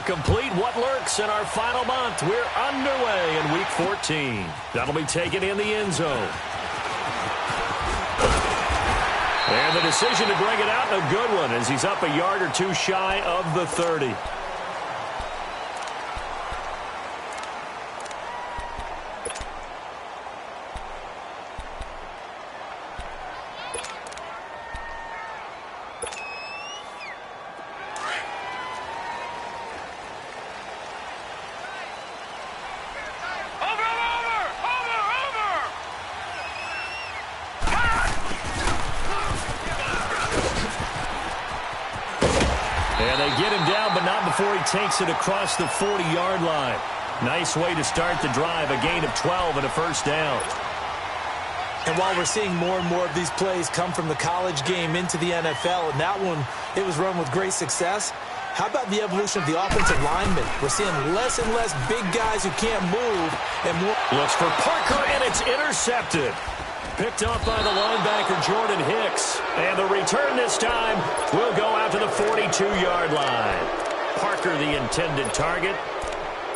complete what lurks in our final month. We're underway in Week 14. That'll be taken in the end zone. And the decision to bring it out, a good one, as he's up a yard or two shy of the 30. And they get him down, but not before he takes it across the 40-yard line. Nice way to start the drive, a gain of 12 and a first down. And while we're seeing more and more of these plays come from the college game into the NFL, and that one, it was run with great success, how about the evolution of the offensive linemen? We're seeing less and less big guys who can't move and more. Looks for Parker, and it's intercepted. Picked up by the linebacker, Jordan Hicks. And the return this time will go out to the 42-yard line. Parker, the intended target.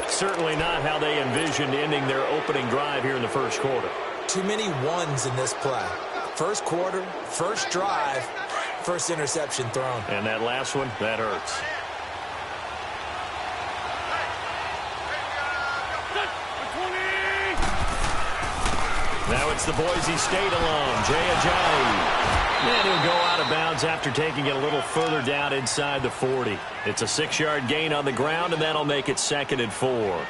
Certainly not how they envisioned ending their opening drive here in the first quarter. Too many ones in this play. First quarter, first drive, first interception thrown. And that last one, that hurts. Now it's the Boise State alone, Jay Ajayi. And he'll go out of bounds after taking it a little further down inside the 40. It's a 6-yard gain on the ground, and that'll make it 2nd and 4.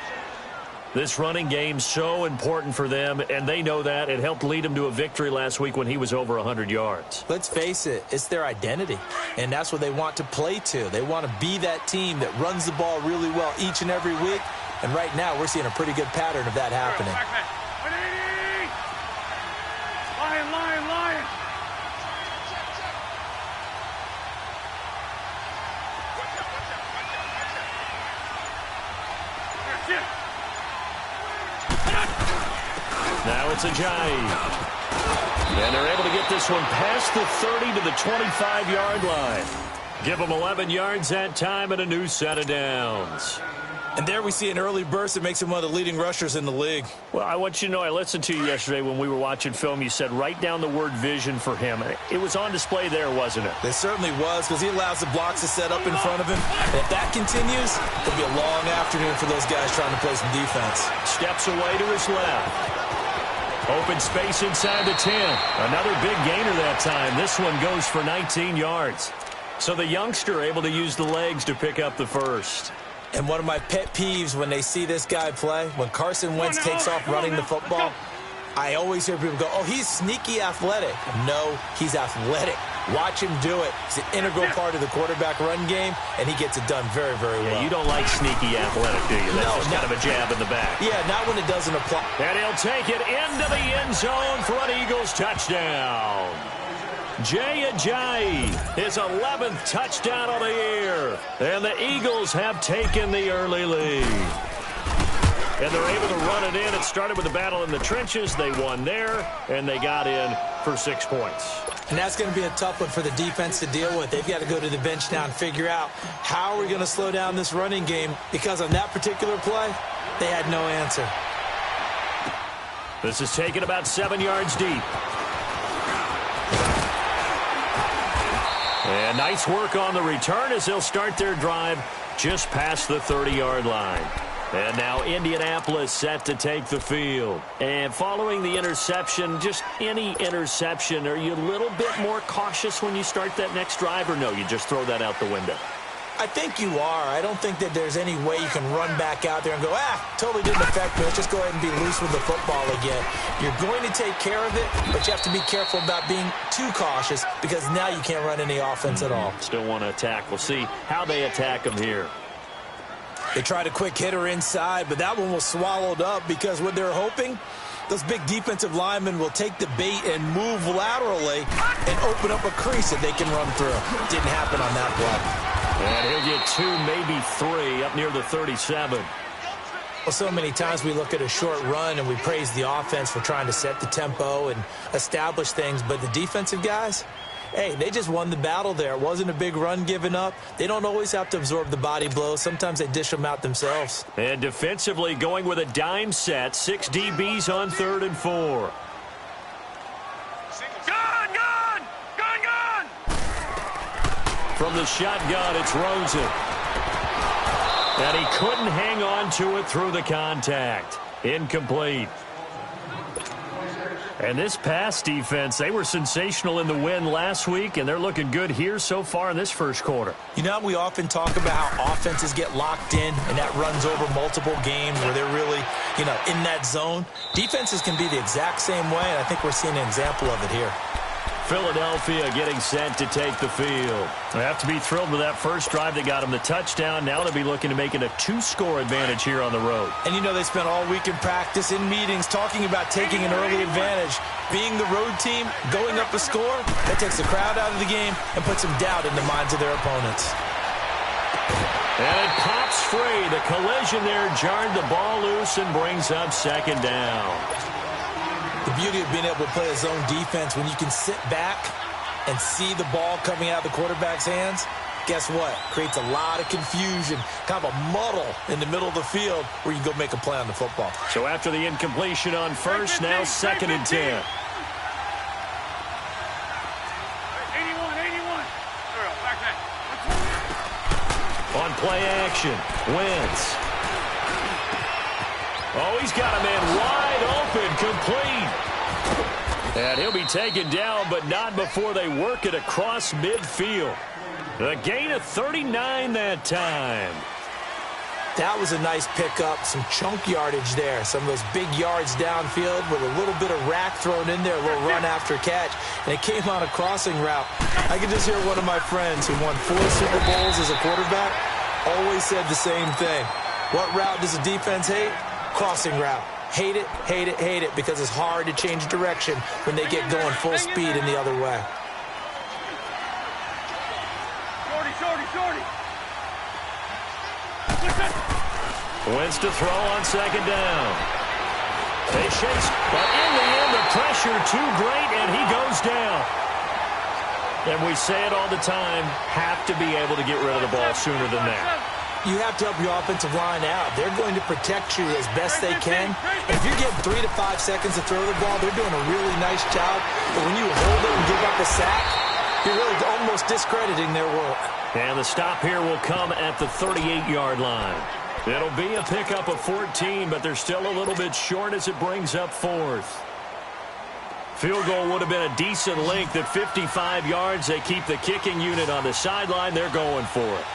This running game's so important for them, and they know that. It helped lead them to a victory last week when he was over 100 yards. Let's face it, it's their identity, and that's what they want to play to. They want to be that team that runs the ball really well each and every week, and right now we're seeing a pretty good pattern of that happening. Lion. Now it's Ajayi. And they're able to get this one past the 30 to the 25-yard line. Give them 11 yards that time and a new set of downs. And there we see an early burst that makes him one of the leading rushers in the league. Well, I want you to know, I listened to you yesterday when we were watching film. You said write down the word vision for him. It was on display there, wasn't it? It certainly was, because he allows the blocks to set up in front of him. And if that continues, it'll be a long afternoon for those guys trying to play some defense. Steps away to his left. Open space inside the 10. Another big gainer that time. This one goes for 19 yards. So the youngster able to use the legs to pick up the first. And one of my pet peeves when they see this guy play, when Carson Wentz takes off running the football, I always hear people go, oh, he's sneaky athletic. No, he's athletic. Watch him do it. He's an integral part of the quarterback run game, and he gets it done very, very well. Yeah, you don't like sneaky athletic, do you? That's just kind of a jab in the back. Yeah, not when it doesn't apply. And he'll take it into the end zone for an Eagles touchdown. Jay Ajayi, his 11th touchdown of the year. And the Eagles have taken the early lead. And they're able to run it in. It started with a battle in the trenches. They won there, and they got in for 6 points. And that's going to be a tough one for the defense to deal with. They've got to go to the bench now and figure out how are we going to slow down this running game, because on that particular play, they had no answer. This is taken about 7 yards deep. And nice work on the return as they'll start their drive just past the 30-yard line. And now Indianapolis set to take the field. And following the interception, just any interception, are you a little bit more cautious when you start that next drive, or no, you just throw that out the window? I think you are. I don't think that there's any way you can run back out there and go, totally didn't affect me. Let's just go ahead and be loose with the football again. You're going to take care of it, but you have to be careful about being too cautious, because now you can't run any offense at all. Still want to attack. We'll see how they attack them here. They tried a quick hitter inside, but that one was swallowed up, because what they're hoping, those big defensive linemen will take the bait and move laterally and open up a crease that they can run through. Didn't happen on that play. And he'll get 2, maybe 3, up near the 37. Well, so many times we look at a short run and we praise the offense for trying to set the tempo and establish things, but the defensive guys, hey, they just won the battle there. It wasn't a big run given up. They don't always have to absorb the body blows. Sometimes they dish them out themselves. And defensively going with a dime set. 6 DBs on 3rd and 4. Gun! From the shotgun, it's Rosen. And he couldn't hang on to it through the contact. Incomplete. And this pass defense, they were sensational in the win last week, and they're looking good here so far in this first quarter. You know, we often talk about how offenses get locked in, and that runs over multiple games where they're really, in that zone. Defenses can be the exact same way, and I think we're seeing an example of it here. Philadelphia getting set to take the field. They have to be thrilled with that first drive that got them the touchdown. Now they'll be looking to make it a 2-score advantage here on the road. And they spent all week in practice, in meetings, talking about taking an early advantage. Being the road team, going up a score, that takes the crowd out of the game and puts some doubt in the minds of their opponents. And it pops free. The collision there jarred the ball loose and brings up 2nd down. The beauty of being able to play a zone defense, when you can sit back and see the ball coming out of the quarterback's hands, guess what? Creates a lot of confusion, kind of a muddle in the middle of the field where you can go make a play on the football. So after the incompletion on first, now 2nd and 10. 81. Back that. On play action, Wentz. Oh, he's got a man wide open, complete. And he'll be taken down, but not before they work it across midfield. A gain of 39 that time. That was a nice pickup, some chunk yardage there. Some of those big yards downfield with a little bit of rack thrown in there, a little run after catch. And it came on a crossing route. I can just hear one of my friends who won 4 Super Bowls as a quarterback always said the same thing. What route does the defense hate? Crossing route. Hate it, hate it, hate it, because it's hard to change direction when they get going full speed in the other way. Shorty. Wentz to throw on 2nd down. They chase, but in the end, the pressure too great, and he goes down. And we say it all the time, have to be able to get rid of the ball sooner than that. You have to help your offensive line out. They're going to protect you as best they can. And if you're getting 3 to 5 seconds to throw the ball, they're doing a really nice job. But when you hold it and give up a sack, you're really almost discrediting their work. And the stop here will come at the 38-yard line. It'll be a pickup of 14, but they're still a little bit short as it brings up 4th. Field goal would have been a decent length at 55 yards. They keep the kicking unit on the sideline. They're going for it.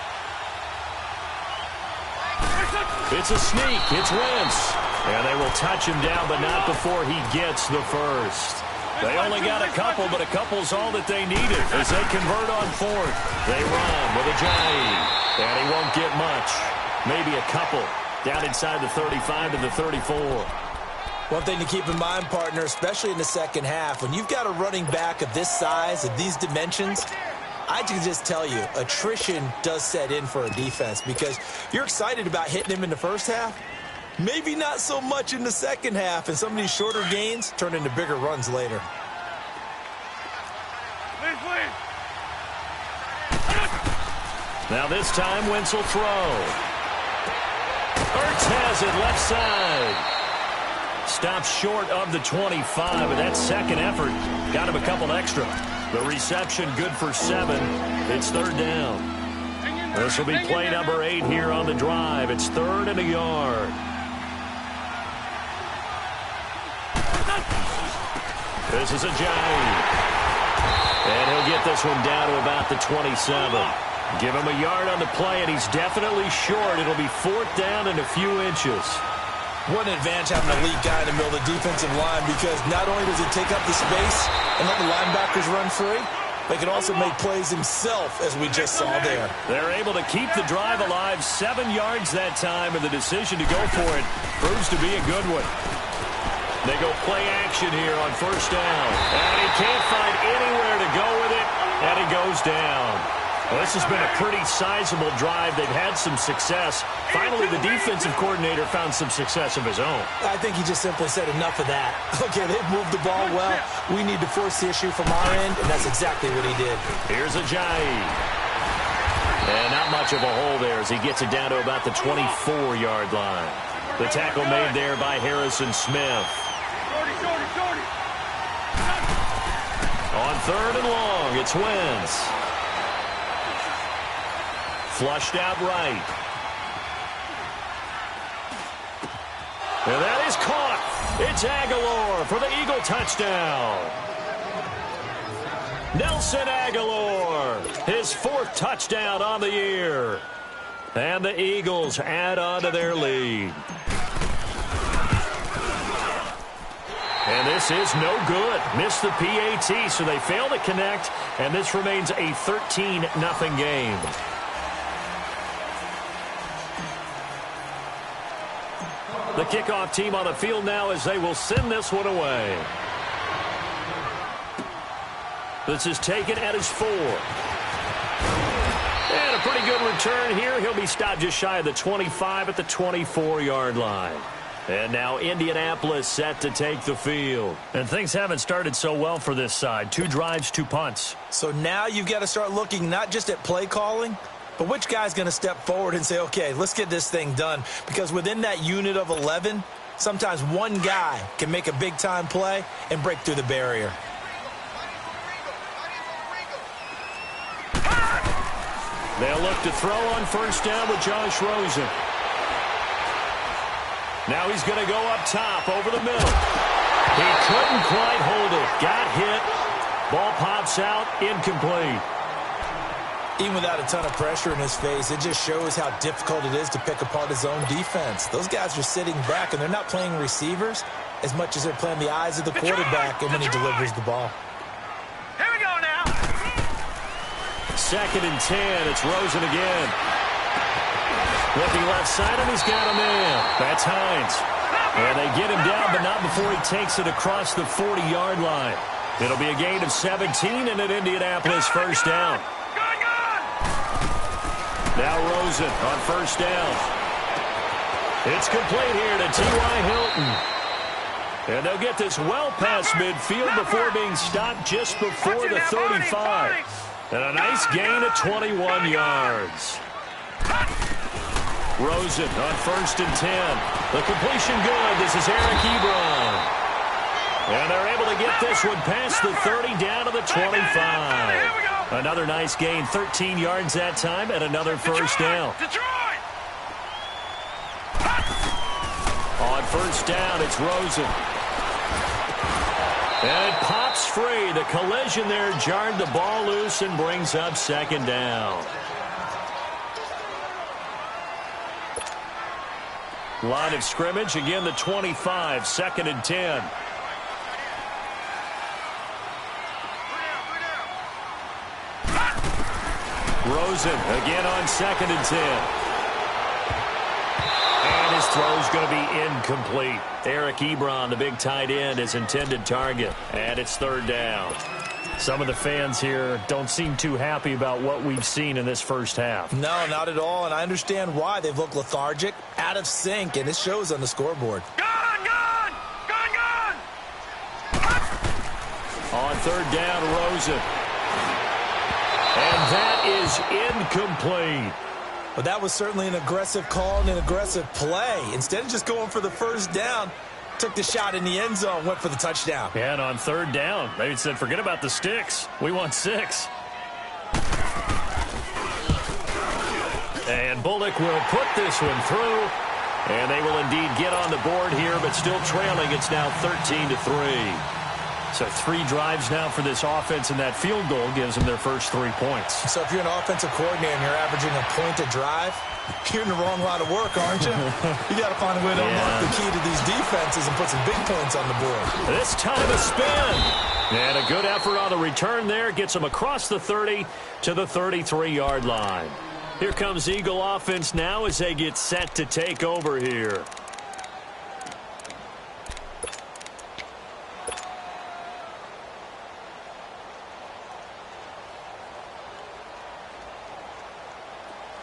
It's a sneak. It's Wentz. And they will touch him down, but not before he gets the first. They only got a couple, but a couple's all that they needed as they convert on 4th. They run with a Ajayi, and he won't get much. Maybe a couple down inside the 35 to the 34. One thing to keep in mind, partner, especially in the second half, when you've got a running back of this size, of these dimensions, I can just tell you, attrition does set in for a defense because you're excited about hitting him in the first half. Maybe not so much in the second half, and some of these shorter gains turn into bigger runs later. Now this time, Wentz will throw. Ertz has it left side. Stops short of the 25, but that second effort got him a couple extra. The reception good for 7. It's 3rd down. This will be play number 8 here on the drive. It's 3rd and a yard. This is Ajayi. And he'll get this one down to about the 27. Give him a yard on the play, and he's definitely short. It'll be 4th down and a few inches. What an advantage having an elite guy in the middle of the defensive line, because not only does he take up the space and let the linebackers run free, but he can also make plays himself, as we just saw there. They're able to keep the drive alive, 7 yards that time, and the decision to go for it proves to be a good one. They go play action here on 1st down, and he can't find anywhere to go with it, and he goes down. Well, this has been a pretty sizable drive. They've had some success. Finally, the defensive coordinator found some success of his own. I think he just simply said enough of that. Okay, they've moved the ball well. We need to force the issue from our end, and that's exactly what he did. Here's Ajayi. And not much of a hole there as he gets it down to about the 24-yard line. The tackle made there by Harrison Smith. On 3rd and long, it's Wentz. Flushed out right. And that is caught. It's Aguilar for the Eagle touchdown. Nelson Aguilar, his 4th touchdown on the year. And the Eagles add on to their lead. And this is no good. Missed the PAT, so they fail to connect, and this remains a 13-0 game. The kickoff team on the field now as they will send this one away. This is taken at his 4. And a pretty good return here. He'll be stopped just shy of the 25 at the 24-yard line. And now Indianapolis set to take the field. And things haven't started so well for this side. 2 drives, 2 punts. So now you've got to start looking not just at play calling, but which guy's going to step forward and say, okay, let's get this thing done. Because within that unit of 11, sometimes one guy can make a big-time play and break through the barrier. They'll look to throw on 1st down with Josh Rosen. Now he's going to go up top over the middle. He couldn't quite hold it. Got hit. Ball pops out. Incomplete. Even without a ton of pressure in his face, it just shows how difficult it is to pick apart his own defense. Those guys are sitting back, and they're not playing receivers as much as they're playing the eyes of the quarterback and when he delivers the ball. Here we go now. 2nd and 10. It's Rosen again. Looking left side, and he's got a man. That's Hines. And they get him down, but not before he takes it across the 40-yard line. It'll be a gain of 17 and an Indianapolis 1st down. Now Rosen on 1st down. It's complete here to T.Y. Hilton. And they'll get this well past midfield before being stopped just before the 35. And a nice gain of 21 yards. Rosen on 1st and 10. The completion good. This is Eric Ebron. And they're able to get this one past the 30 down to the 25. Another nice gain, 13 yards that time, and another 1st down. On 1st down, it's Rosen. And it pops free. The collision there jarred the ball loose and brings up 2nd down. Line of scrimmage, again the 25, 2nd and 10. Rosen again on 2nd and 10. And his throw's going to be incomplete. Eric Ebron, the big tight end, his intended target. And it's 3rd down. Some of the fans here don't seem too happy about what we've seen in this 1st half. No, not at all, and I understand why. They've looked lethargic, out of sync, and it shows on the scoreboard. Gone! On 3rd down, Rosen. And that is incomplete. But that was certainly an aggressive call and an aggressive play. Instead of just going for the 1st down, took the shot in the end zone, went for the touchdown. Yeah, and on 3rd down, they said, forget about the sticks. We want 6. And Bullock will put this one through. And they will indeed get on the board here, but still trailing. It's now 13-3. So 3 drives now for this offense, and that field goal gives them their first 3 points. So if you're an offensive coordinator and you're averaging a point a drive, you're in the wrong line of work, aren't you? You got to find a way to unlock the key to these defenses and put some big points on the board. This time a spin. And a good effort on the return there. Gets them across the 30 to the 33-yard line. Here comes Eagle offense now as they get set to take over here.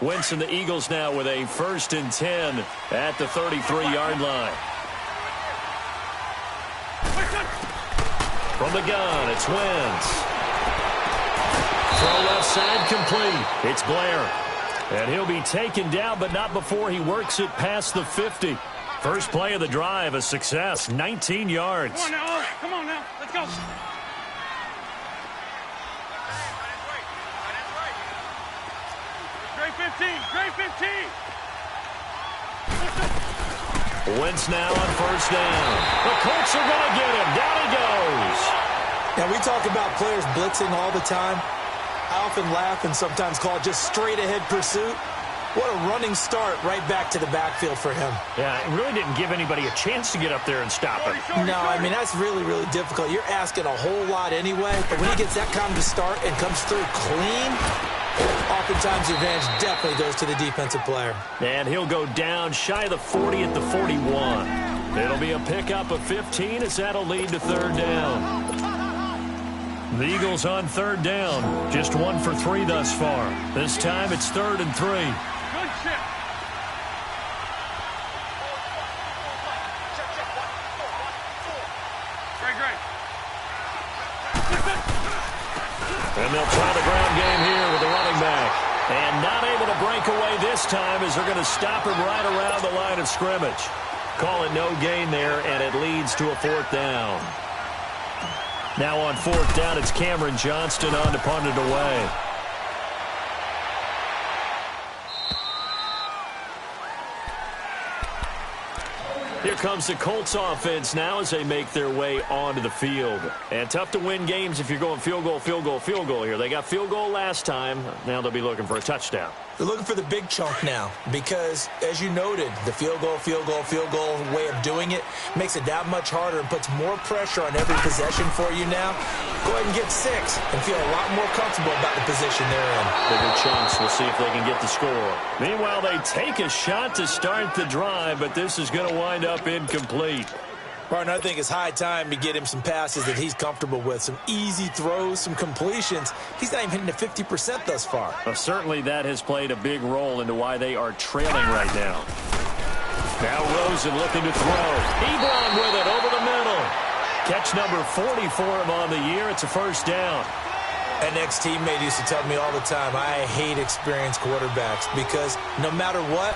Wentz and the Eagles now with a 1st and 10 at the 33-yard line. From the gun, it's Wentz. Throw left side complete. It's Blair. And he'll be taken down, but not before he works it past the 50. First play of the drive, a success, 19 yards. Come on now, come on now, let's go. Great 15, great 15. Wentz now on 1st down. The Colts are going to get him. Down he goes. Now, we talk about players blitzing all the time. I often laugh and sometimes call it just straight-ahead pursuit. What a running start right back to the backfield for him. Yeah, it really didn't give anybody a chance to get up there and stop him. No, I mean, that's really, really difficult. You're asking a whole lot anyway, but when he gets that kind of start and comes through clean, oftentimes the advantage definitely goes to the defensive player. And he'll go down shy of the 40 at the 41. It'll be a pickup of 15 as that'll lead to 3rd down. The Eagles on 3rd down. Just 1 for 3 thus far. This time it's 3rd and 3. Good shit. Great. And they'll try the ground game here with the running back. And not able to break away this time as they're going to stop him right around the line of scrimmage. Call it no gain there, and it leads to a 4th down. Now on 4th down, it's Cameron Johnston on to punt it away. Here comes the Colts offense now as they make their way onto the field. And tough to win games if you're going field goal, field goal, field goal here. They got field goal last time. Now they'll be looking for a touchdown. They're looking for the big chunk now because, as you noted, the field goal way of doing it makes it that much harder and puts more pressure on every possession for you now. Go ahead and get 6 and feel a lot more comfortable about the position they're in. Bigger chunks. We'll see if they can get the score. Meanwhile, they take a shot to start the drive, but this is going to wind up incomplete. Partner, I think it's high time to get him some passes that he's comfortable with. Some easy throws, some completions. He's not even hitting the 50% thus far. Well, certainly that has played a big role into why they are trailing right now. Now Rosen looking to throw. Ebron with it over the middle. Catch number 40 for him on the year. It's a 1st down. An ex-teammate used to tell me all the time, I hate experienced quarterbacks because no matter what,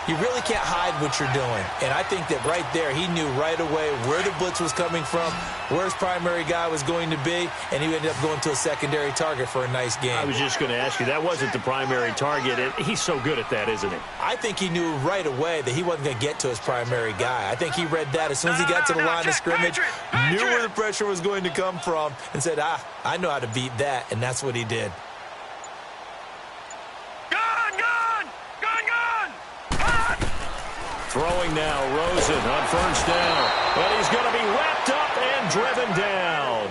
you really can't hide what you're doing. And I think that right there, he knew right away where the blitz was coming from, where his primary guy was going to be, and he ended up going to a secondary target for a nice game. I was just going to ask you, that wasn't the primary target. And he's so good at that, isn't he? I think he knew right away that he wasn't going to get to his primary guy. I think he read that as soon as he got to the line of scrimmage, knew where the pressure was going to come from, and said, I know how to beat that, and that's what he did. Throwing now, Rosen on 1st down. But he's going to be wrapped up and driven down.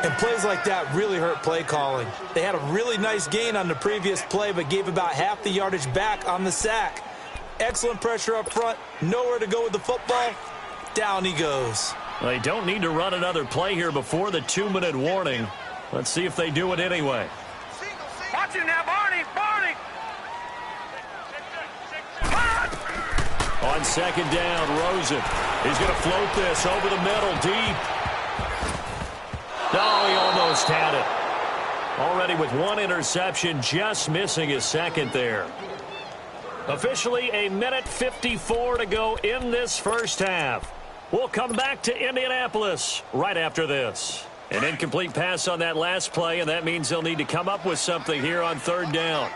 And plays like that really hurt play calling. They had a really nice gain on the previous play, but gave about half the yardage back on the sack. Excellent pressure up front. Nowhere to go with the football. Down he goes. They don't need to run another play here before the 2-minute warning. Let's see if they do it anyway. Watch it now, Barney. On 2nd down, Rosen. He's going to float this over the middle, deep. Oh, he almost had it. Already with 1 interception, just missing his 2nd there. Officially, 1:54 to go in this 1st half. We'll come back to Indianapolis right after this. An incomplete pass on that last play, and that means they'll need to come up with something here on 3rd down.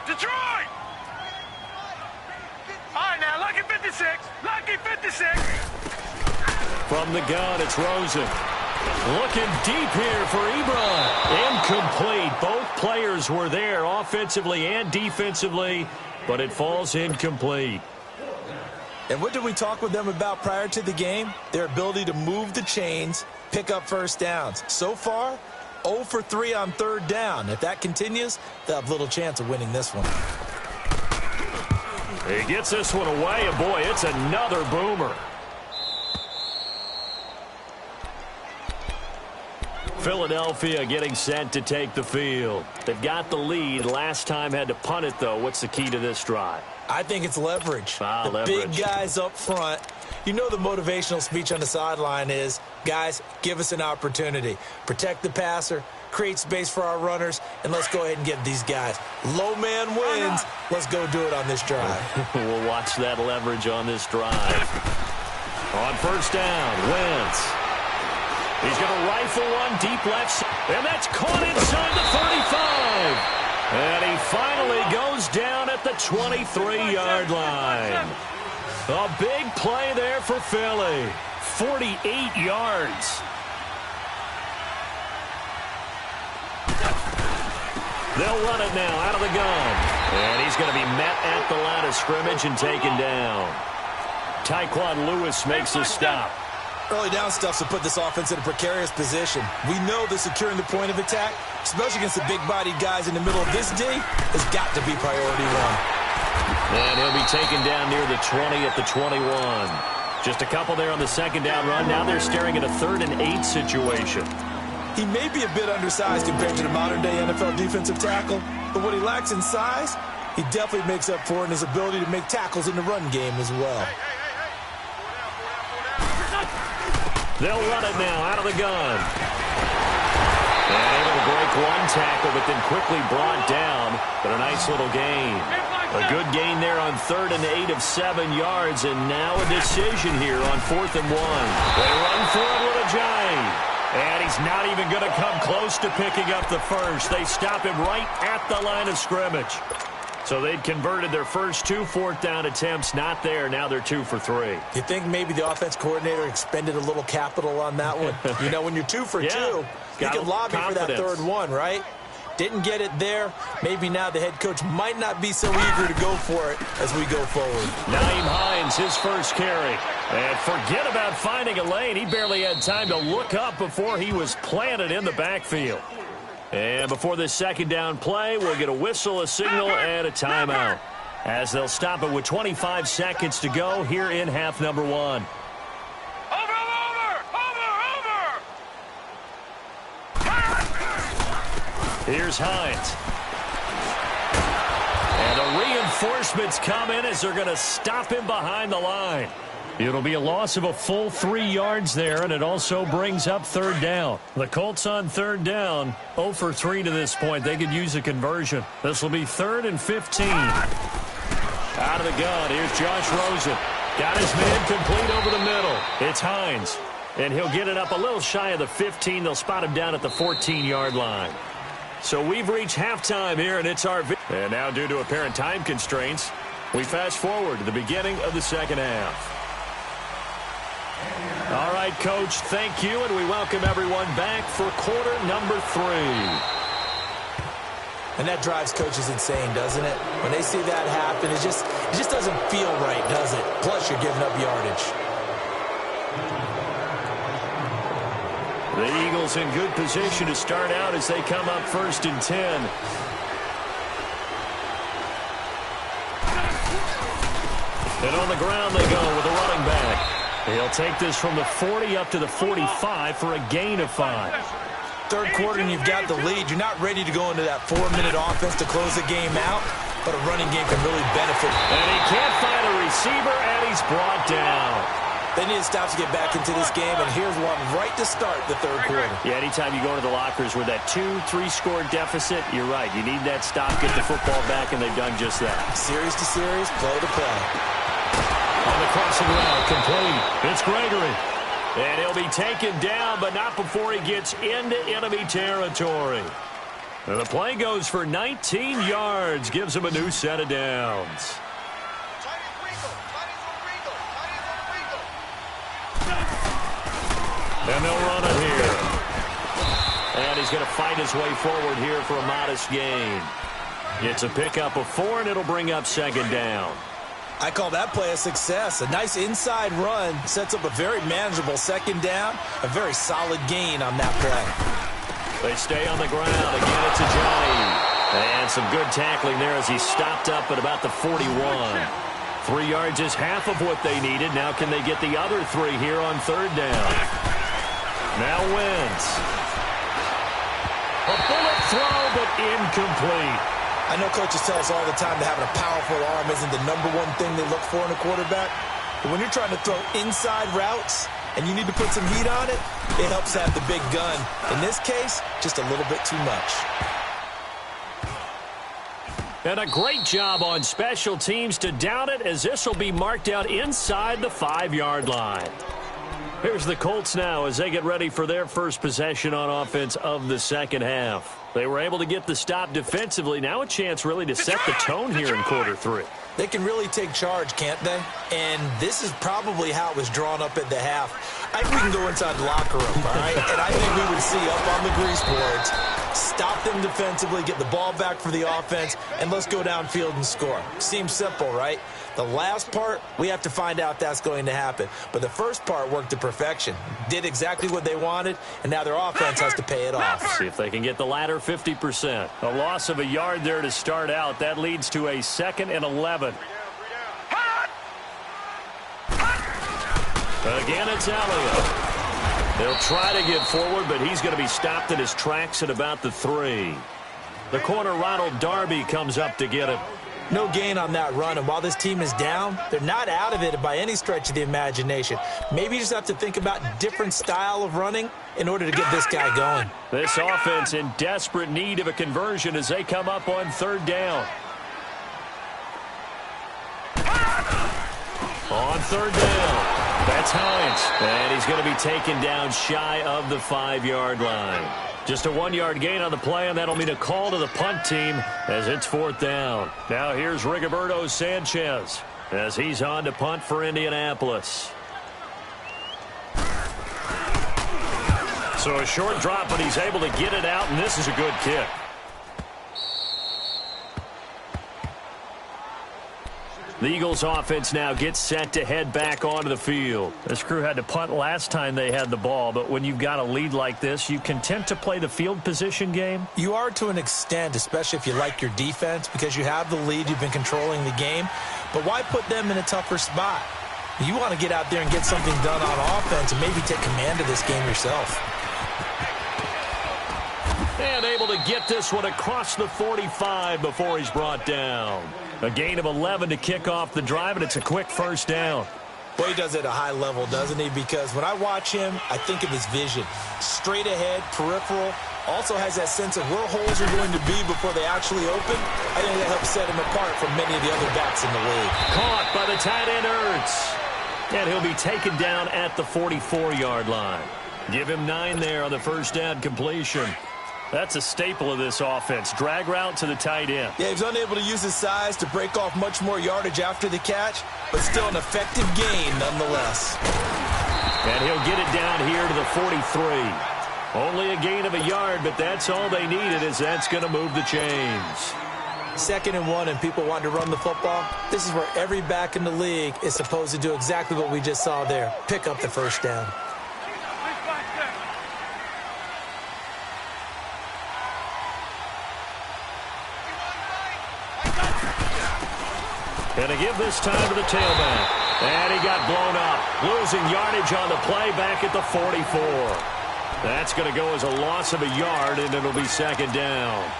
Detroit! All right, now, lucky 56. From the gun, it's Rosen. Looking deep here for Ebron. Incomplete. Both players were there offensively and defensively, but it falls incomplete. And what did we talk with them about prior to the game? Their ability to move the chains, pick up 1st downs. So far, 0 for 3 on 3rd down. If that continues, they'll have little chance of winning this one. He gets this one away, and boy, it's another boomer. Philadelphia getting set to take the field. They've got the lead. Last time had to punt it, though. What's the key to this drive? I think it's leverage. Leverage. Big guys up front. You know the motivational speech on the sideline is, guys, give us an opportunity. Protect the passer, create space for our runners, and let's go ahead and get these guys. Low man wins. Let's go do it on this drive. We'll watch that leverage on this drive. On first down, Wentz. He's going to rifle one deep left, and that's caught inside the 35. And he finally goes down at the 23-yard line. A big play there for Philly. 48 yards. They'll run it now out of the gun. And he's going to be met at the line of scrimmage and taken down. Tyquan Lewis makes his stop. Early down stuff to put this offense in a precarious position. We know that securing the point of attack, especially against the big-bodied guys in the middle of this D, has got to be priority one. And he'll be taken down near the 20 at the 21. Just a couple there on the second down run. Now they're staring at a 3rd and 8 situation. He may be a bit undersized compared to the modern-day NFL defensive tackle, but what he lacks in size, he definitely makes up for in his ability to make tackles in the run game as well. They'll run it now out of the gun. And able to break one tackle, but then quickly brought down. But a nice little gain. A good gain there on 3rd and 8 of 7 yards. And now a decision here on 4th and 1. They run for it with a giant. And he's not even going to come close to picking up the first. They stop him right at the line of scrimmage. So they'd converted their first 2 4th down attempts. Not there. Now they're 2 for 3. You think maybe the offense coordinator expended a little capital on that one? You know, when you're 2 for 2, you can lobby for that 3rd one, right? Didn't get it there. Maybe now the head coach might not be so eager to go for it as we go forward. Nyheim Hines, his first carry. And forget about finding a lane. He barely had time to look up before he was planted in the backfield. And before this second down play, we'll get a whistle, a signal, and a timeout, as they'll stop it with 25 seconds to go here in half number 1. Over! Here's Hines. And the reinforcements come in as they're going to stop him behind the line. It'll be a loss of a full 3 yards there, and it also brings up 3rd down. The Colts on 3rd down, 0 for 3 to this point. They could use a conversion. This will be 3rd and 15. Out of the gun, here's Josh Rosen. Got his man complete over the middle. It's Hines, and he'll get it up a little shy of the 15. They'll spot him down at the 14-yard line. So we've reached halftime here, and it's our... And now, due to apparent time constraints, we fast forward to the beginning of the second half. All right, Coach, thank you, and we welcome everyone back for quarter number 3. And that drives coaches insane, doesn't it? When they see that happen, it just doesn't feel right, does it? Plus, you're giving up yardage. The Eagles in good position to start out as they come up 1st and 10. And on the ground they go with a running back. He'll take this from the 40 up to the 45 for a gain of 5. 3rd quarter and you've got the lead. You're not ready to go into that 4-minute offense to close the game out, but a running game can really benefit. And he can't find a receiver, and he's brought down. They need to stop to get back into this game, and here's one right to start the 3rd quarter. Yeah, anytime you go into the lockers with that 2-3-score deficit, you're right. You need that stop, get the football back, and they've done just that. Series to series, play to play. On the crossing route, complete. It's Gregory. And he'll be taken down, but not before he gets into enemy territory. And the play goes for 19 yards, gives him a new set of downs. And they'll run it here. And he's going to fight his way forward here for a modest gain. It's a pickup of 4, and it'll bring up 2nd down. I call that play a success. A nice inside run sets up a very manageable 2nd down. A very solid gain on that play. They stay on the ground. Again, it's Ajayi. And some good tackling there as he stopped up at about the 41. 3 yards is half of what they needed. Now can they get the other 3 here on 3rd down? Now Wentz. A bullet throw, but incomplete. I know coaches tell us all the time that having a powerful arm isn't the #1 thing they look for in a quarterback. But when you're trying to throw inside routes and you need to put some heat on it, it helps to have the big gun. In this case, just a little bit too much. And a great job on special teams to down it, as this will be marked out inside the 5-yard line. Here's the Colts now as they get ready for their first possession on offense of the second half. They were able to get the stop defensively. Now a chance really to set the tone here in quarter 3. They can really take charge, can't they? And this is probably how it was drawn up at the half. I think we can go inside the locker room, all right? And I think we would see up on the grease boards, stop them defensively, get the ball back for the offense, and let's go downfield and score. Seems simple, right? The last part, we have to find out if that's going to happen. But the first part worked to perfection. Did exactly what they wanted, and now their offense has to pay it off. See if they can get the latter 50%. A loss of a yard there to start out. That leads to a 2nd and 11. Again, it's Elliott. They'll try to get forward, but he's going to be stopped in his tracks at about the 3. The corner, Ronald Darby, comes up to get him. No gain on that run, and while this team is down, they're not out of it by any stretch of the imagination. Maybe you just have to think about different style of running in order to get this guy going. This offense in desperate need of a conversion as they come up on 3rd down. On 3rd down, that's Hines, and he's going to be taken down shy of the 5-yard line. Just a 1-yard gain on the play, and that'll mean a call to the punt team as it's 4th down. Now here's Rigoberto Sanchez as he's on to punt for Indianapolis. So a short drop, but he's able to get it out, and this is a good kick. The Eagles offense now gets set to head back onto the field. This crew had to punt last time they had the ball, but when you've got a lead like this, you content to play the field position game? You are to an extent, especially if you like your defense, because you have the lead, you've been controlling the game. But why put them in a tougher spot? You want to get out there and get something done on offense and maybe take command of this game yourself. And able to get this one across the 45 before he's brought down. A gain of 11 to kick off the drive, and it's a quick 1st down. Well, he does it at a high level, doesn't he? Because when I watch him, I think of his vision. Straight ahead, peripheral, also has that sense of where holes are going to be before they actually open. I think that helps set him apart from many of the other backs in the league. Caught by the tight end, Ertz. And he'll be taken down at the 44-yard line. Give him 9 there on the 1st down completion. That's a staple of this offense. Drag route to the tight end. Yeah, he was unable to use his size to break off much more yardage after the catch, but still an effective gain nonetheless. And he'll get it down here to the 43. Only a gain of a yard, but that's all they needed, as that's going to move the chains. 2nd and 1, and people want to run the football. This is where every back in the league is supposed to do exactly what we just saw there. Pick up the 1st down. And to give this time to the tailback. And he got blown up. Losing yardage on the play back at the 44. That's going to go as a loss of a yard, and it'll be 2nd down.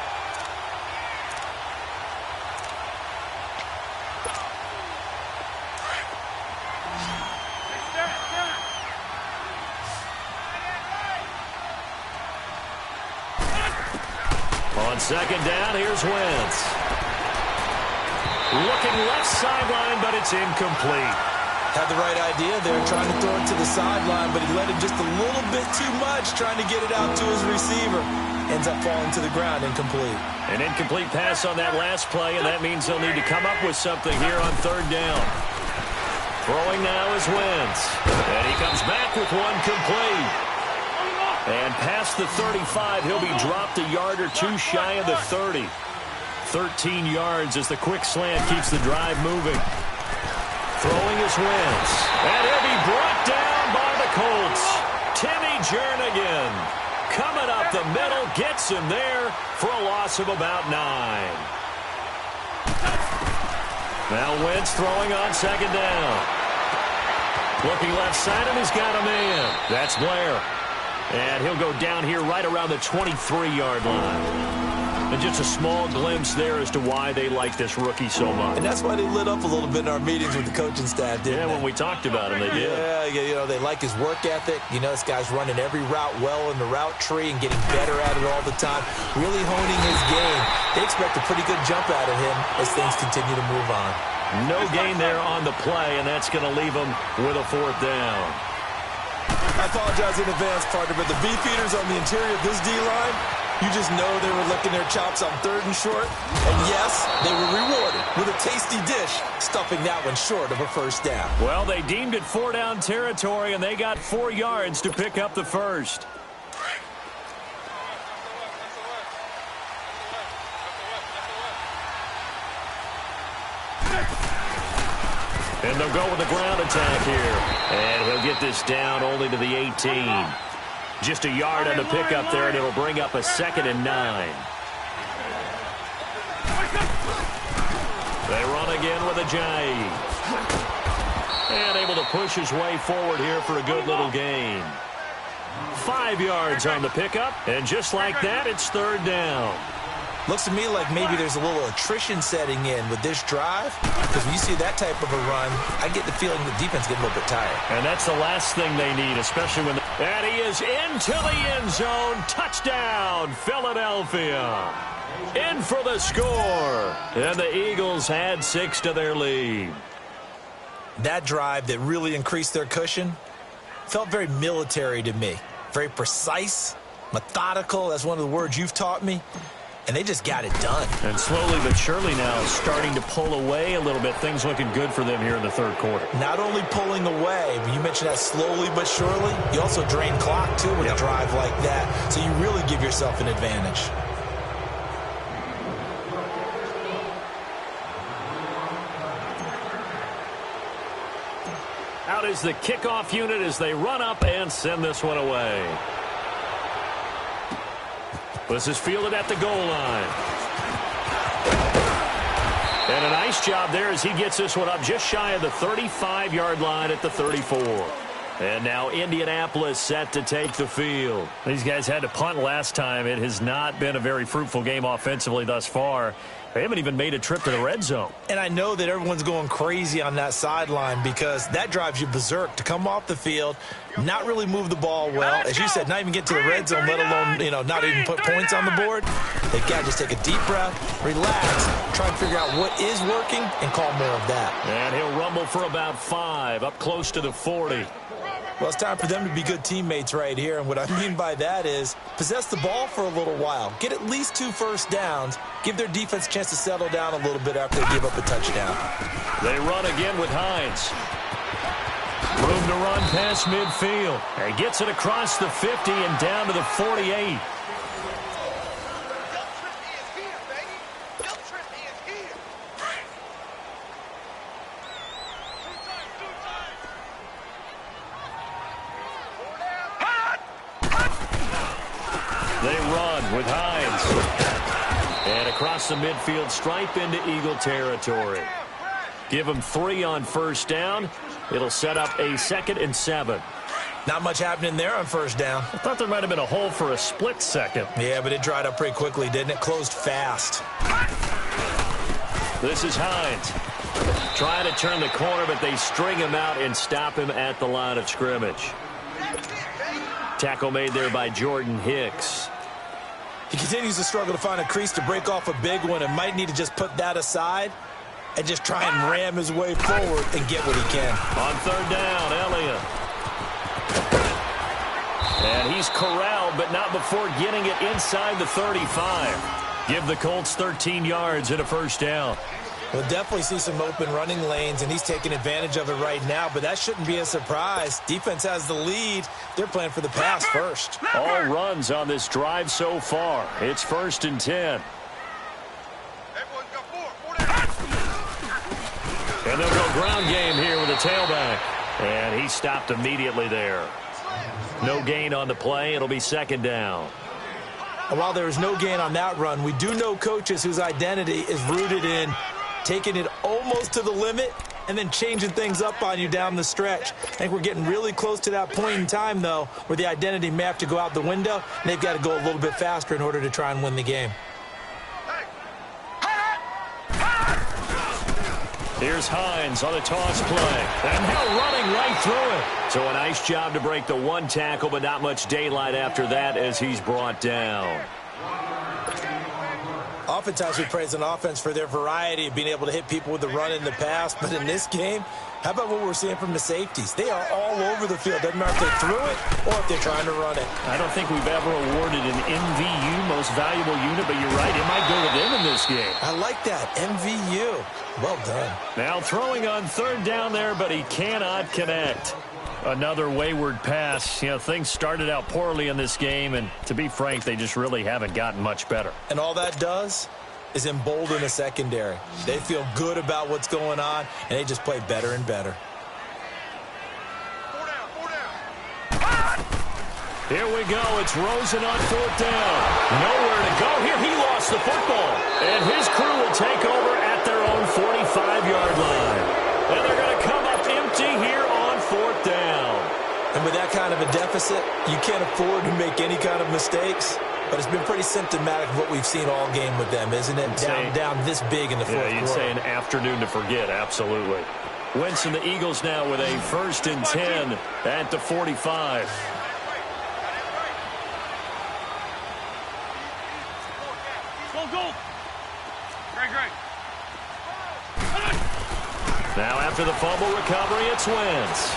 On 2nd down, here's Wentz. Looking left sideline, but it's incomplete. Had the right idea there, trying to throw it to the sideline, but he let it just a little bit too much, trying to get it out to his receiver. Ends up falling to the ground, incomplete. An incomplete pass on that last play, and that means they'll need to come up with something here on 3rd down. Throwing now is Wentz. And he comes back with one complete. And past the 35, he'll be dropped a yard or two shy of the 30. 13 yards as the quick slant keeps the drive moving. Throwing is Wentz. And he'll be brought down by the Colts. Timmy Jernigan coming up the middle, gets him there for a loss of about 9. Now Wentz throwing on 2nd down. Looking left side, and he's got a man. That's Blair. And he'll go down here right around the 23-yard line. And just a small glimpse there as to why they like this rookie so much. And that's why they lit up a little bit in our meetings with the coaching staff, didn't they? When we talked about him, they did. Yeah, they like his work ethic. This guy's running every route well in the route tree and getting better at it all the time, really honing his game. They expect a pretty good jump out of him as things continue to move on. No gain there on the play, and that's going to leave him with a 4th down. I apologize in advance, partner, but the beefeaters on the interior of this D-line, you just know they were licking their chops on 3rd and short. And yes, they were rewarded with a tasty dish, stuffing that one short of a 1st down. Well, they deemed it 4-down territory, and they got 4 yards to pick up the 1st. And they'll go with the ground attack here. And he'll get this down only to the 18. Just a yard on the pickup there, and it'll bring up a 2nd and 9. They run again with a J. And able to push his way forward here for a good little gain. 5 yards on the pickup, and just like that, it's 3rd down. Looks to me like maybe there's a little attrition setting in with this drive, because when you see that type of a run, I get the feeling the defense gets a little bit tired. And that's the last thing they need, especially when... And he is into the end zone. Touchdown, Philadelphia. In for the score. And the Eagles add 6 to their lead. That drive that really increased their cushion felt very military to me. Very precise, methodical. That's one of the words you've taught me. And they just got it done. And slowly but surely now starting to pull away a little bit. Things looking good for them here in the 3rd quarter. Not only pulling away, but you mentioned that slowly but surely. You also drain clock, too, with a drive like that. So you really give yourself an advantage. Out is the kickoff unit as they run up and send this one away. This is fielded at the goal line. And a nice job there as he gets this one up just shy of the 35-yard line at the 34. And now Indianapolis set to take the field. These guys had to punt last time. It has not been a very fruitful game offensively thus far. They haven't even made a trip to the red zone. And I know that everyone's going crazy on that sideline because that drives you berserk to come off the field, not really move the ball well. As you said, not even get to the red zone, let alone, not even put points on the board. They've got to just take a deep breath, relax, try and figure out what is working, and call more of that. And he'll rumble for about 5, up close to the 40. Well, it's time for them to be good teammates right here, and what I mean by that is possess the ball for a little while, get at least 2 first downs, give their defense a chance to settle down a little bit after they give up a touchdown. They run again with Hines. Room to run past midfield. And gets it across the 50 and down to the 48. They run with Hines. And across the midfield stripe into Eagle territory. Give them 3 on first down. It'll set up a 2nd and 7. Not much happening there on first down. I thought there might have been a hole for a split second. Yeah, but it dried up pretty quickly, didn't it? Closed fast. This is Hines. Trying to turn the corner, but they string him out and stop him at the line of scrimmage. Tackle made there by Jordan Hicks. He continues to struggle to find a crease to break off a big one and might need to just put that aside and just try and ram his way forward and get what he can. On third down, Elliott. And he's corralled, but not before getting it inside the 35. Give the Colts 13 yards and a first down. We'll definitely see some open running lanes, and he's taking advantage of it right now, but that shouldn't be a surprise. Defense has the lead. They're playing for the pass first. All runs on this drive so far. It's 1st and 10. And they'll go ground game here with a tailback. And he stopped immediately there. No gain on the play. It'll be 2nd down. And while there is no gain on that run, we do know coaches whose identity is rooted in taking it almost to the limit and then changing things up on you down the stretch. I think we're getting really close to that point in time, though, where the identity may have to go out the window, and they've got to go a little bit faster in order to try and win the game. Here's Hines on the toss play. And now running right through it. So a nice job to break the one tackle, but not much daylight after that as he's brought down. Oftentimes we praise an offense for their variety of being able to hit people with the run in the pass, but in this game, how about what we're seeing from the safeties? They are all over the field. Doesn't matter if they threw it or if they're trying to run it. I don't think we've ever awarded an MVU, most valuable unit, but you're right, it might go to them in this game. I like that, MVU. Well done. Now throwing on third down there, but he cannot connect. Another wayward pass. You know, things started out poorly in this game, and to be frank, they just really haven't gotten much better. And all that does is embolden the secondary. They feel good about what's going on, and they just play better and better. Here we go. It's Rosen on fourth down. Nowhere to go. Here he lost the football. And his crew will take over at their own 45-yard line. And they're going to come up empty here on fourth down. And with that kind of a deficit, you can't afford to make any kind of mistakes. But it's been pretty symptomatic of what we've seen all game with them, isn't it? Down this big in the fourth quarter. You'd say an afternoon to forget, absolutely. Wentz and the Eagles now with a 1st and 10 at the 45. Now after the fumble recovery, it's Wentz.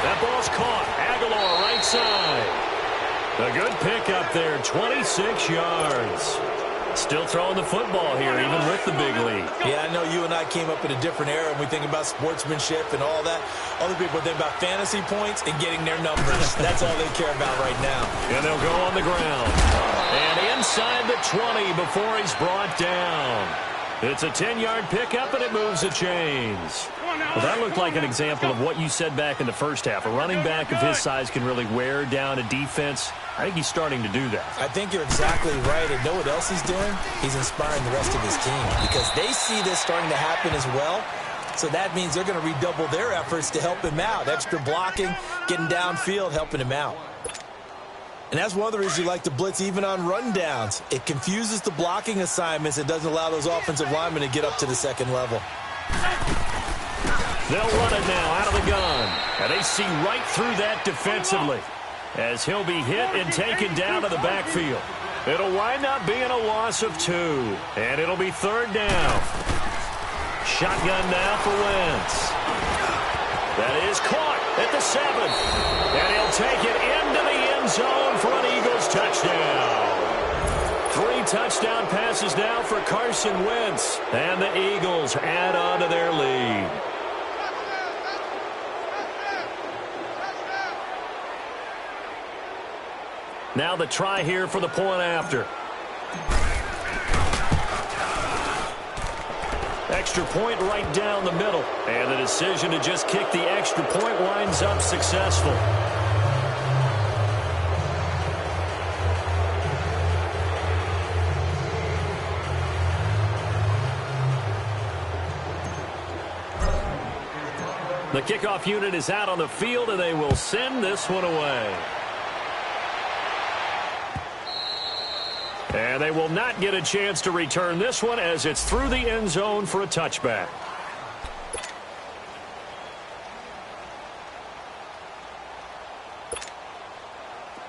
That ball's caught. Aguilar right side. A good pickup there, 26 yards. Still throwing the football here, even with the big lead. Yeah, I know you and I came up in a different era, and we think about sportsmanship and all that. Other people think about fantasy points and getting their numbers. That's all they care about right now. And they'll go on the ground. And inside the 20 before he's brought down. It's a 10-yard pickup, and it moves the chains. Well, that looked like an example of what you said back in the first half. A running back of his size can really wear down a defense. I think he's starting to do that. I think you're exactly right. And know what else he's doing? He's inspiring the rest of his team because they see this starting to happen as well. So that means they're going to redouble their efforts to help him out. Extra blocking, getting downfield, helping him out. And that's one of the reasons you like to blitz even on rundowns. It confuses the blocking assignments. It doesn't allow those offensive linemen to get up to the second level. They'll run it now out of the gun. And they see right through that defensively as he'll be hit and taken down to the backfield. It'll wind up being a loss of 2. And it'll be third down. Shotgun now for Wentz. That is caught at the 7. And he'll take it into the end zone for an Eagles touchdown. 3 touchdown passes now for Carson Wentz. And the Eagles add on to their lead. Now the try here for the point after. Extra point right down the middle. And the decision to just kick the extra point winds up successful. The kickoff unit is out on the field, and they will send this one away. And they will not get a chance to return this one as it's through the end zone for a touchback.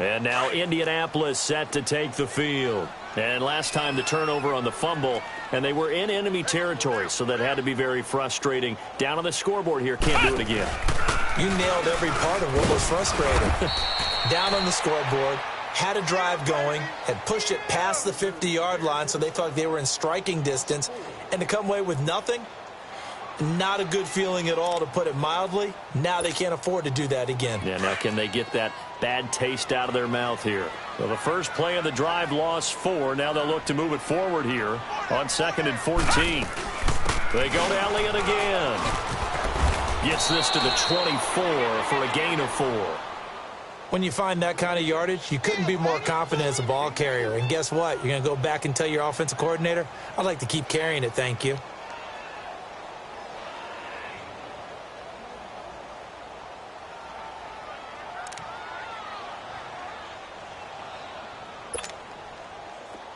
And now Indianapolis set to take the field. And last time the turnover on the fumble, and they were in enemy territory, so that had to be very frustrating. Down on the scoreboard here, can't do it again. You nailed every part of what was frustrating. Down on the scoreboard, had a drive going, had pushed it past the 50-yard line, so they thought they were in striking distance, and to come away with nothing, not a good feeling at all, to put it mildly. Now they can't afford to do that again. Yeah, now can they get that bad taste out of their mouth here? Well, the first play of the drive lost 4. Now they'll look to move it forward here on 2nd and 14. They go to Elliott again. Gets this to the 24 for a gain of 4. When you find that kind of yardage, you couldn't be more confident as a ball carrier. And guess what? You're going to go back and tell your offensive coordinator, I'd like to keep carrying it, thank you.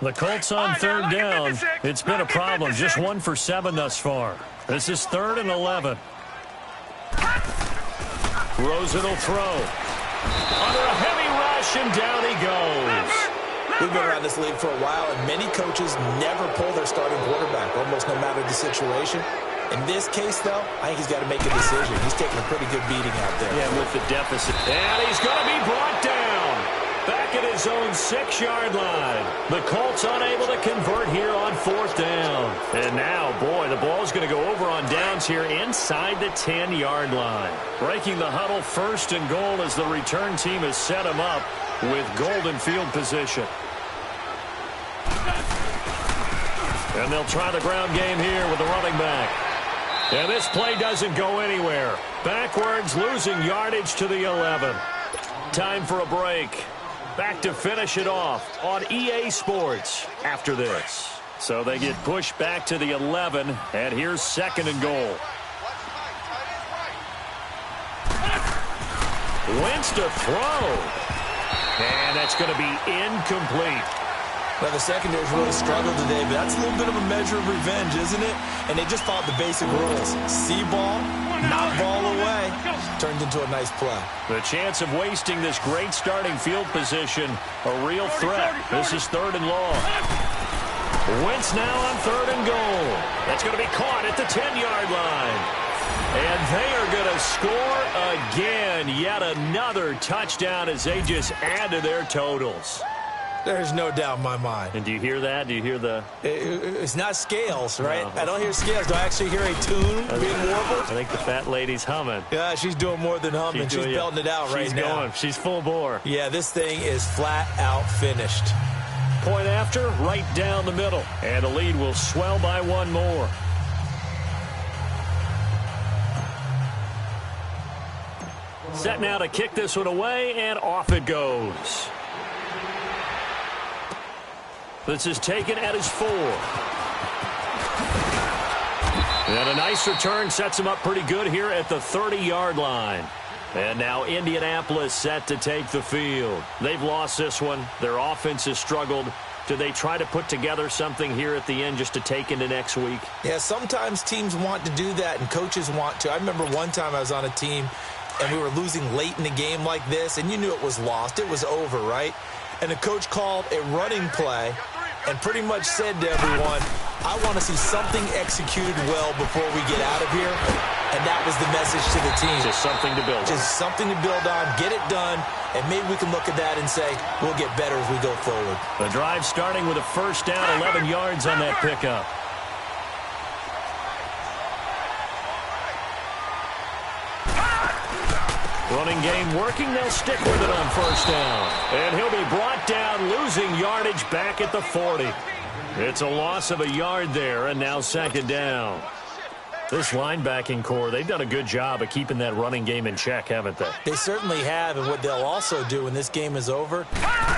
The Colts on third down. It's been a problem. Just 1 for 7 thus far. This is 3rd and 11. Rosen will throw. Under a heavy rush, and down he goes. We've been around this league for a while, and many coaches never pull their starting quarterback, almost no matter the situation. In this case, though, I think he's got to make a decision. He's taking a pretty good beating out there. Yeah, with the deficit. And he's going to be brought down. Back at his own 6-yard line. The Colts unable to convert here on 4th down. And now, boy, the ball's going to go over on downs here inside the 10-yard line. Breaking the huddle, 1st and goal as the return team has set him up with golden field position. And they'll try the ground game here with the running back. And this play doesn't go anywhere. Backwards, losing yardage to the 11. Time for a break. Back to finish it off on EA Sports after this. So they get pushed back to the 11, and here's 2nd and goal. Wentz to throw. And that's going to be incomplete. Well, the secondary's really struggled today, but that's a little bit of a measure of revenge, isn't it? And they just followed the basic rules. See ball, knock ball away. Turned into a nice play. The chance of wasting this great starting field position, a real threat. This is 3rd and long. Wentz now on 3rd and goal. That's going to be caught at the 10-yard line. And they are going to score again. Yet another touchdown as they just add to their totals. There's no doubt in my mind. And do you hear that? Do you hear the... It's not scales, right? No. I don't hear scales. Do I actually hear a tune being warbled? I think the fat lady's humming. Yeah, she's doing more than humming. She's belting it out right now. She's going. She's full bore. Yeah, this thing is flat out finished. Point after, right down the middle. And the lead will swell by 1 more. Set now to kick this one away, and off it goes. This is taken at his 4. And a nice return sets him up pretty good here at the 30-yard line. And now Indianapolis set to take the field. They've lost this one. Their offense has struggled. Do they try to put together something here at the end just to take into next week? Yeah, sometimes teams want to do that and coaches want to. I remember one time I was on a team and we were losing late in the game like this, and you knew it was lost. It was over, right? And the coach called a running play and pretty much said to everyone, I want to see something executed well before we get out of here. And that was the message to the team. Just something to build on. Just something to build on, get it done, and maybe we can look at that and say, we'll get better as we go forward. The drive starting with a 1st down, 11 yards on that pickup. Running game working. They'll stick with it on 1st down. And he'll be brought down, losing yardage back at the 40. It's a loss of a yard there, and now 2nd down. This linebacking core, they've done a good job of keeping that running game in check, haven't they? They certainly have, and what they'll also do when this game is over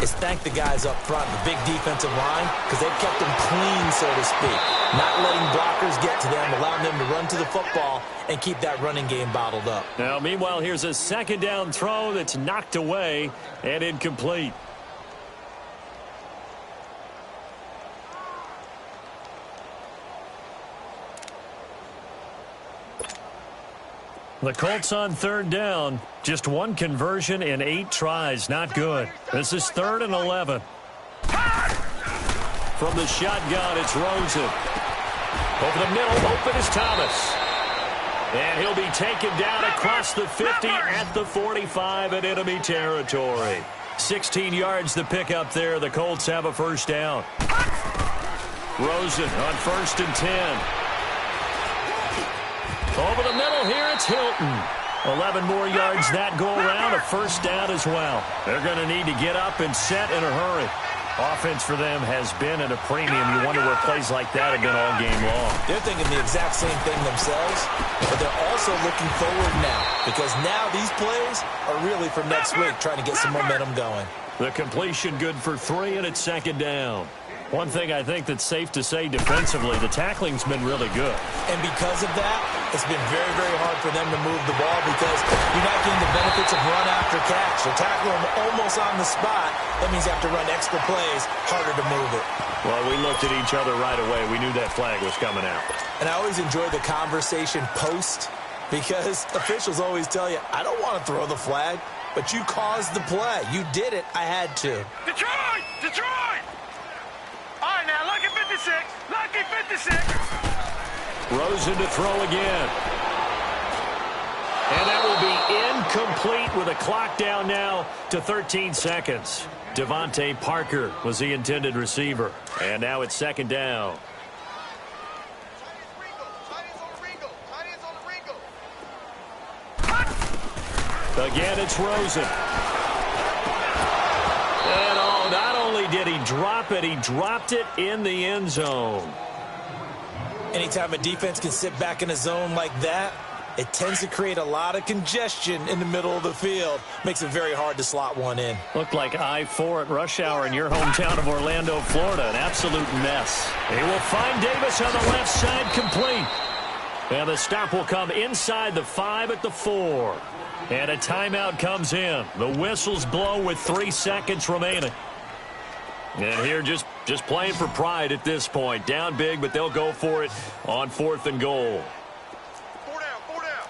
is thank the guys up front, the big defensive line, because they've kept them clean, so to speak. Not letting blockers get to them, allowing them to run to the football and keep that running game bottled up. Now, meanwhile, here's a 2nd down throw that's knocked away and incomplete. The Colts on 3rd down. Just 1 conversion in 8 tries. Not good. This is 3rd and 11. From the shotgun, it's Rosen. Over the middle, open is Thomas. And he'll be taken down across the 50 at the 45 in enemy territory. 16 yards to pick up there. The Colts have a 1st down. Rosen on 1st and 10. Over the middle here, it's Hilton. 11 more yards that go around, a 1st down as well. They're going to need to get up and set in a hurry. Offense for them has been at a premium. You wonder where plays like that have been all game long. They're thinking the exact same thing themselves, but they're also looking forward now, because now these plays are really for next week, trying to get some momentum going. The completion good for 3, and it's 2nd down. One thing I think that's safe to say defensively, the tackling's been really good. And because of that, It's been very, very hard for them to move the ball because you're not getting the benefits of run after catch. They're tackling them almost on the spot. That means you have to run extra plays, harder to move it. Well, we looked at each other right away. We knew that flag was coming out. And I always enjoy the conversation post because officials always tell you, I don't want to throw the flag, but you caused the play. You did it. I had to. Detroit! Detroit! All right, now, lucky 56. Lucky 56. Rosen to throw again. And that will be incomplete with a clock down now to 13 seconds. Devontae Parker was the intended receiver. And now it's second down. Again, it's Rosen. And not only did he drop it, he dropped it in the end zone. Anytime a defense can sit back in a zone like that, it tends to create a lot of congestion in the middle of the field. Makes it very hard to slot one in. Looked like I-4 at rush hour in your hometown of Orlando, Florida. An absolute mess. He will find Davis on the left side, complete. And the stop will come inside the 5 at the 4. And a timeout comes in. The whistles blow with 3 seconds remaining. And here just playing for pride at this point. Down big, but they'll go for it on 4th and goal. 4 down, 4 down.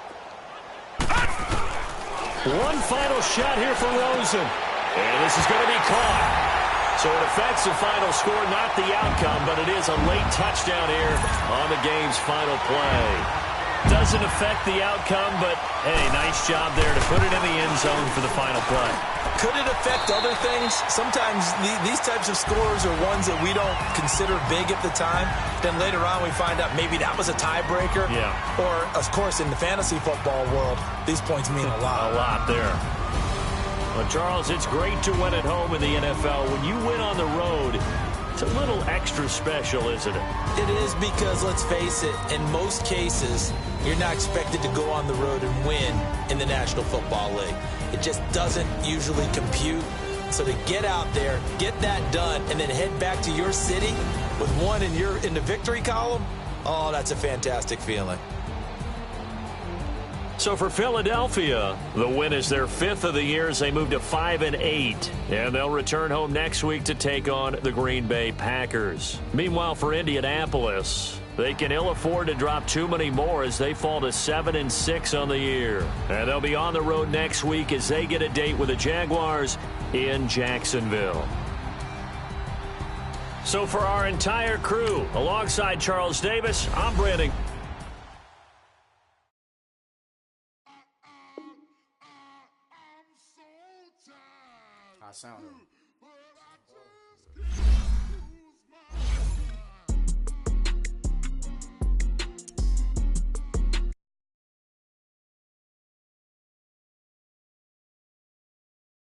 One final shot here for Rosen. And this is going to be caught. So it affects the final score, not the outcome, but it is a late touchdown here on the game's final play. Doesn't affect the outcome, but, hey, nice job there to put it in the end zone for the final play. Could it affect other things? Sometimes these types of scores are ones that we don't consider big at the time. Then later on we find out maybe that was a tiebreaker. Yeah. Or, of course, in the fantasy football world, these points mean a lot. A lot there. But, Charles, it's great to win at home in the NFL. When you win on the road, it's a little extra special, isn't it? It is because, let's face it, in most cases, you're not expected to go on the road and win in the National Football League. It just doesn't usually compute. So to get out there, get that done, and then head back to your city with one in the victory column, oh, that's a fantastic feeling. So for Philadelphia, the win is their 5th of the year as they move to 5-8. And they'll return home next week to take on the Green Bay Packers. Meanwhile, for Indianapolis, they can ill afford to drop too many more as they fall to 7-6 on the year. And they'll be on the road next week as they get a date with the Jaguars in Jacksonville. So for our entire crew, alongside Charles Davis, I'm Brandon. I sound